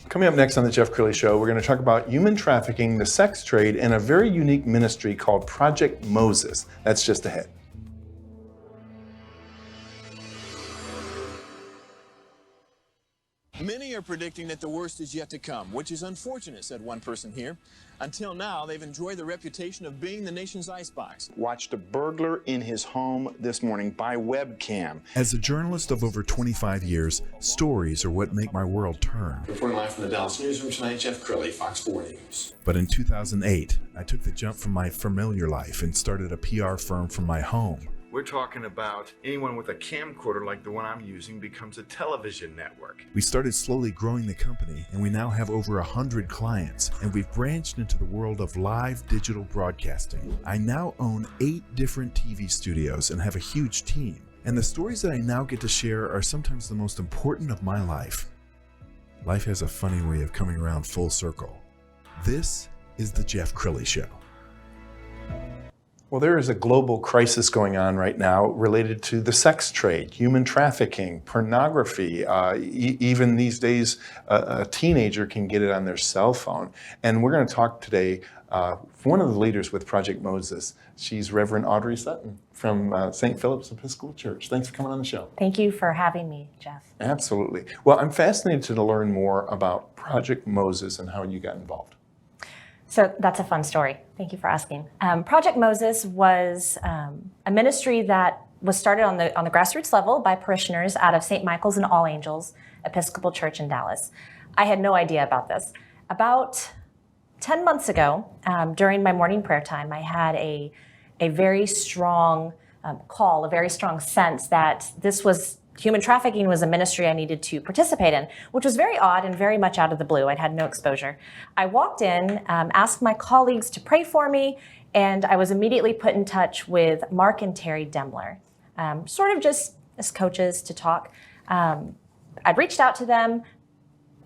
Coming up next on the Jeff Crilley Show, we're going to talk about human trafficking, the sex trade, and a very unique ministry called Project Moses. That's just ahead. Many are predicting that the worst is yet to come, which is unfortunate, said one person here. Until now, they've enjoyed the reputation of being the nation's icebox. Watched a burglar in his home this morning by webcam. As a journalist of over 25 years, stories are what make my world turn. Reporting live from the Dallas newsroom tonight, Jeff Crilley, Fox 4 News. But in 2008, I took the jump from my familiar life and started a PR firm from my home. We're talking about anyone with a camcorder like the one I'm using becomes a television network. We started slowly growing the company, and we now have over 100 clients, and we've branched into the world of live digital broadcasting. I now own 8 different TV studios and have a huge team. And the stories that I now get to share are sometimes the most important of my life. Life has a funny way of coming around full circle. This is the Jeff Crilley Show. Well, there is a global crisis going on right now related to the sex trade, human trafficking, pornography. Even these days, a teenager can get it on their cell phone. And we're going to talk today one of the leaders with Project Moses. She's Reverend Audrey Sutton from St. Philip's Episcopal Church. Thanks for coming on the show. Thank you for having me, Jeff. Absolutely. Well, I'm fascinated to learn more about Project Moses and how you got involved. So that's a fun story. Thank you for asking. Project Moses was a ministry that was started on the grassroots level by parishioners out of St. Michael's and All Angels Episcopal Church in Dallas. I had no idea about this. About 10 months ago, during my morning prayer time, I had a very strong call, a very strong sense that human trafficking was a ministry I needed to participate in, which was very odd and very much out of the blue. I'd had no exposure. I walked in, asked my colleagues to pray for me, and I was immediately put in touch with Mark and Terry Demler, sort of just as coaches to talk. I'd reached out to them,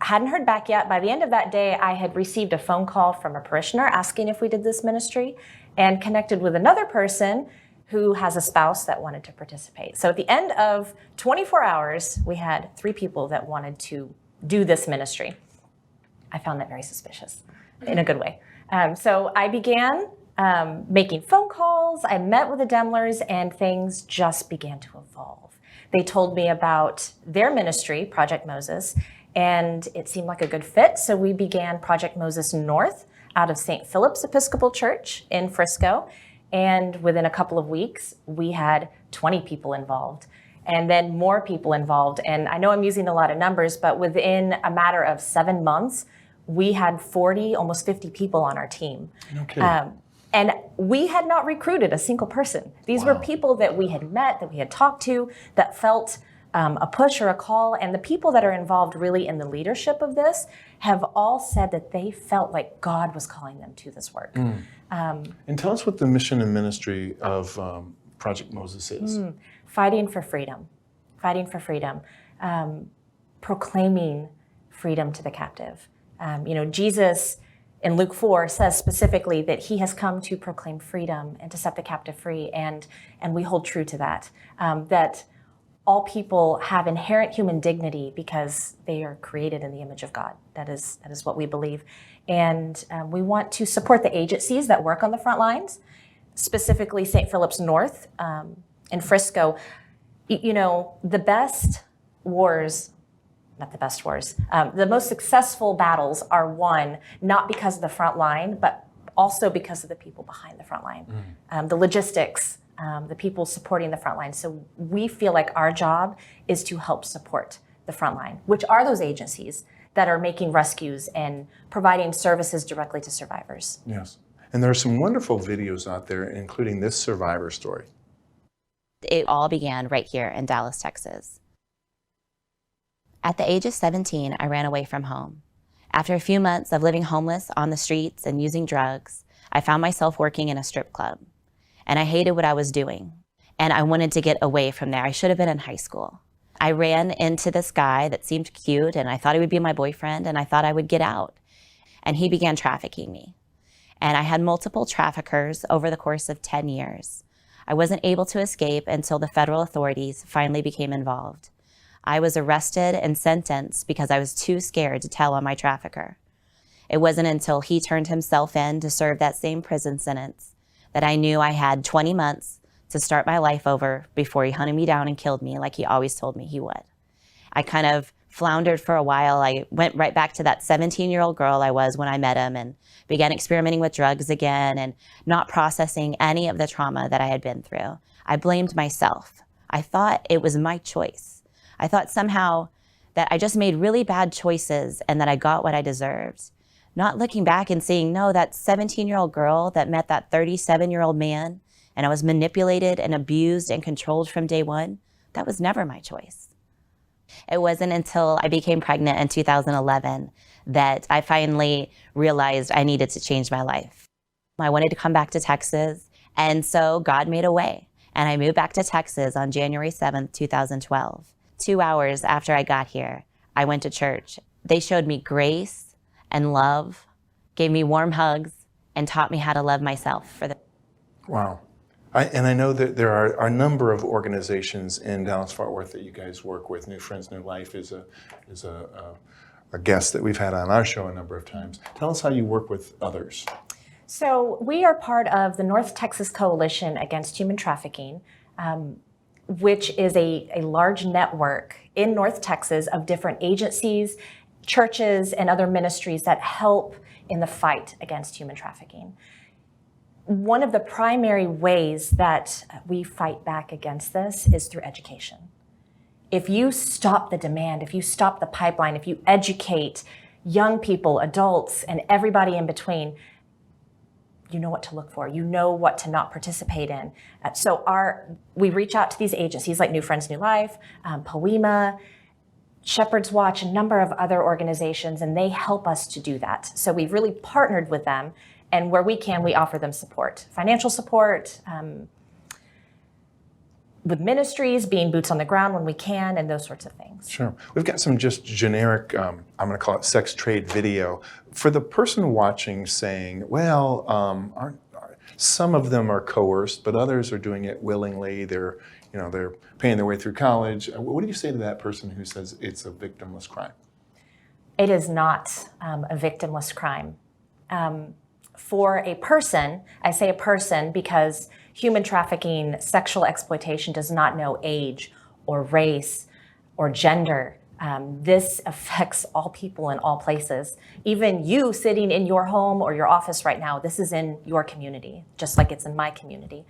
hadn't heard back yet. By the end of that day, I had received a phone call from a parishioner asking if we did this ministry and connected with another person who has a spouse that wanted to participate. So at the end of 24 hours, we had 3 people that wanted to do this ministry. I found that very suspicious in a good way. So I began making phone calls. I met with the Demlers, and things just began to evolve. They told me about their ministry, Project Moses, and it seemed like a good fit. So we began Project Moses North out of St. Philip's Episcopal Church in Frisco. And within a couple of weeks, we had 20 people involved, and then more people involved. And I know I'm using a lot of numbers, but within a matter of 7 months, we had 40, almost 50 people on our team. Okay. And we had not recruited a single person. These were people that we had met, that we had talked to, that felt a push or a call. And the people that are involved really in the leadership of this have all said that they felt like God was calling them to this work. And tell us what the mission and ministry of Project Moses is. Fighting for freedom, proclaiming freedom to the captive. Jesus in Luke 4 says specifically that he has come to proclaim freedom and to set the captive free, and we hold true to that, that all people have inherent human dignity because they are created in the image of God. That is what we believe. And we want to support the agencies that work on the front lines, specifically St. Philip's North in Frisco. The most successful battles are won not because of the front line, but also because of the people behind the front line, the logistics, the people supporting the front line. So we feel like our job is to help support the front line, which are those agencies that are making rescues and providing services directly to survivors. Yes. And there are some wonderful videos out there, including this survivor story. It all began right here in Dallas, Texas. At the age of 17, I ran away from home. After a few months of living homeless on the streets and using drugs, I found myself working in a strip club. And I hated what I was doing. And I wanted to get away from there. I should have been in high school. I ran into this guy that seemed cute, and I thought he would be my boyfriend, and I thought I would get out. And he began trafficking me. And I had multiple traffickers over the course of 10 years. I wasn't able to escape until the federal authorities finally became involved. I was arrested and sentenced because I was too scared to tell on my trafficker. It wasn't until he turned himself in to serve that same prison sentence that I knew I had 20 months to start my life over before he hunted me down and killed me like he always told me he would. I kind of floundered for a while. I went right back to that 17-year-old girl I was when I met him and began experimenting with drugs again and not processing any of the trauma that I had been through. I blamed myself. I thought it was my choice. I thought somehow that I just made really bad choices and that I got what I deserved. Not looking back and seeing, no, that 17-year-old girl that met that 37-year-old man and I was manipulated and abused and controlled from day one, that was never my choice. It wasn't until I became pregnant in 2011 that I finally realized I needed to change my life. I wanted to come back to Texas, and so God made a way. And I moved back to Texas on January 7th, 2012. 2 hours after I got here, I went to church. They showed me grace and love, gave me warm hugs, and taught me how to love myself for the. Wow. I know that there are a number of organizations in Dallas-Fort Worth that you guys work with. New Friends, New Life is a guest that we've had on our show a number of times. Tell us how you work with others. So we are part of the North Texas Coalition Against Human Trafficking, which is a large network in North Texas of different agencies, churches, and other ministries that help in the fight against human trafficking. One of the primary ways that we fight back against this is through education. If you stop the demand, if you stop the pipeline, if you educate young people, adults, and everybody in between, you know what to look for. You know what to not participate in. So we reach out to these agencies like New Friends, New Life, Poema, Shepherd's Watch, a number of other organizations, and they help us to do that. So we've really partnered with them, and where we can, we offer them support, financial support, with ministries, being boots on the ground when we can, and those sorts of things. Sure. We've got some just generic, I'm going to call it sex trade video. For the person watching saying, well, some of them are coerced, but others are doing it willingly. They're paying their way through college. What do you say to that person who says it's a victimless crime? It is not a victimless crime. For a person, I say a person because human trafficking, sexual exploitation does not know age or race or gender. This affects all people in all places. Even you sitting in your home or your office right now, this is in your community, just like it's in my community.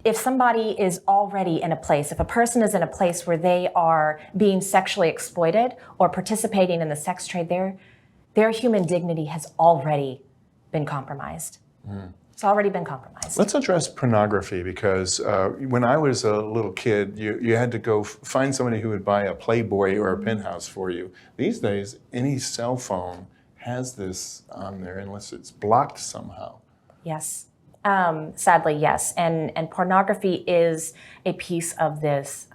If somebody is already in a place, if a person is in a place where they are being sexually exploited or participating in the sex trade, their human dignity has already been compromised. It's already been compromised. Let's address pornography because when I was a little kid, you had to go find somebody who would buy a Playboy or a Penthouse for you. These days, any cell phone has this on there unless it's blocked somehow. Yes. Sadly, yes. And pornography is a piece of this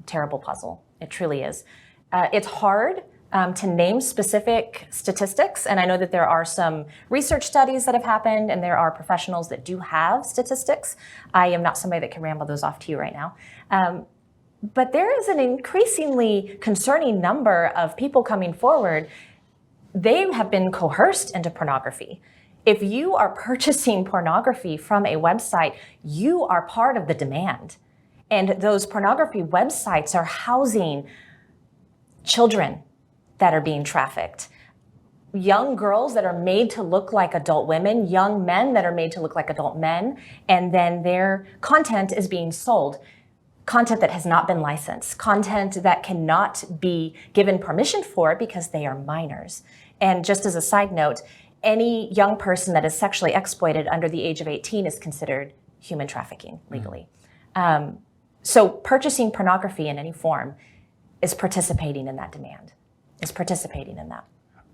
terrible puzzle. It truly is. It's hard to name specific statistics, and I know that there are some research studies that have happened, and there are professionals that do have statistics. I am not somebody that can ramble those off to you right now. But there is an increasingly concerning number of people coming forward. They have been coerced into pornography. If you are purchasing pornography from a website, you are part of the demand. And those pornography websites are housing children that are being trafficked, young girls that are made to look like adult women, young men that are made to look like adult men, and then their content is being sold. Content that has not been licensed, content that cannot be given permission for because they are minors. And just as a side note, any young person that is sexually exploited under the age of 18 is considered human trafficking legally. So purchasing pornography in any form is participating in that demand, is participating in that.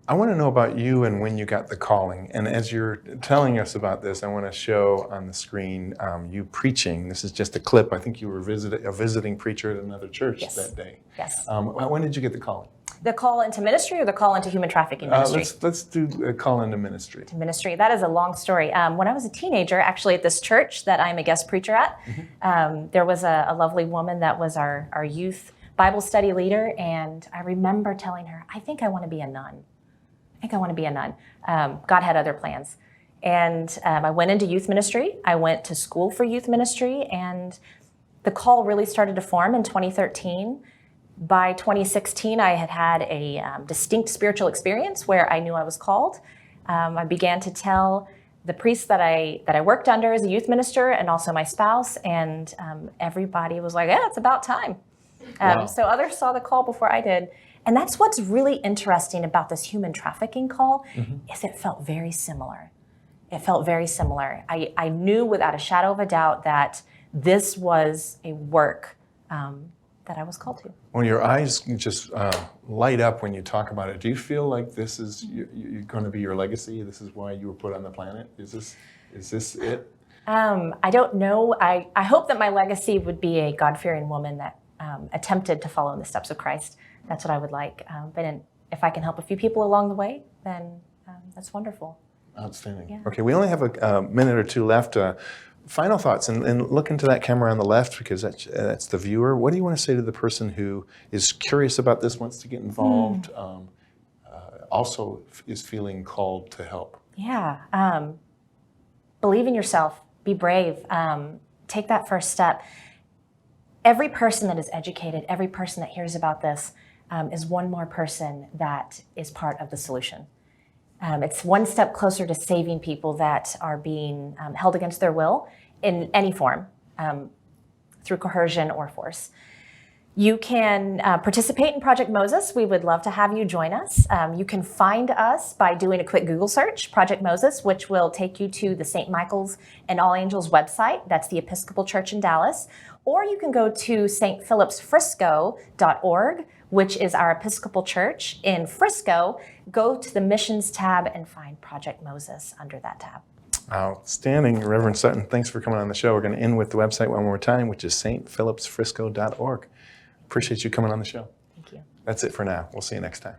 I want to know about you and when you got the calling. And as you're telling us about this, I want to show on the screen you preaching. This is just a clip. I think you were a visiting preacher at another church that day. Yes. When did you get the calling? The call into ministry or the call into human trafficking ministry? Let's do a call into ministry. To ministry. That is a long story. When I was a teenager, actually at this church that I'm a guest preacher at, there was a lovely woman that was our youth Bible study leader, and I remember telling her, I think I want to be a nun. I think I want to be a nun. God had other plans. And I went into youth ministry. I went to school for youth ministry, and the call really started to form in 2013. By 2016, I had had a distinct spiritual experience where I knew I was called. I began to tell the priest that I worked under as a youth minister, and also my spouse, and everybody was like, yeah, it's about time. Wow. So others saw the call before I did. And that's what's really interesting about this human trafficking call, is it felt very similar. It felt very similar. I knew without a shadow of a doubt that this was a work that I was called to. When your eyes just light up when you talk about it, do you feel like this is you're going to be your legacy? This is why you were put on the planet? Is this it? I don't know. I hope that my legacy would be a God-fearing woman that attempted to follow in the steps of Christ. That's what I would like. But if I can help a few people along the way, then that's wonderful. Outstanding. Yeah. Okay, we only have a minute or two left. Final thoughts, and look into that camera on the left, because that's the viewer. What do you want to say to the person who is curious about this, wants to get involved, also is feeling called to help? Yeah. Believe in yourself. Be brave. Take that first step. Every person that is educated, every person that hears about this is one more person that is part of the solution. It's one step closer to saving people that are being held against their will in any form, through coercion or force. You can participate in Project Moses. We would love to have you join us. You can find us by doing a quick Google search, Project Moses, which will take you to the St. Michael's and All Angels website. That's the Episcopal Church in Dallas. Or you can go to stphillipsfrisco.org, which is our Episcopal Church in Frisco. Go to the Missions tab and find Project Moses under that tab. Outstanding. Reverend Sutton, thanks for coming on the show. We're going to end with the website one more time, which is stphillipsfrisco.org. Appreciate you coming on the show. Thank you. That's it for now. We'll see you next time.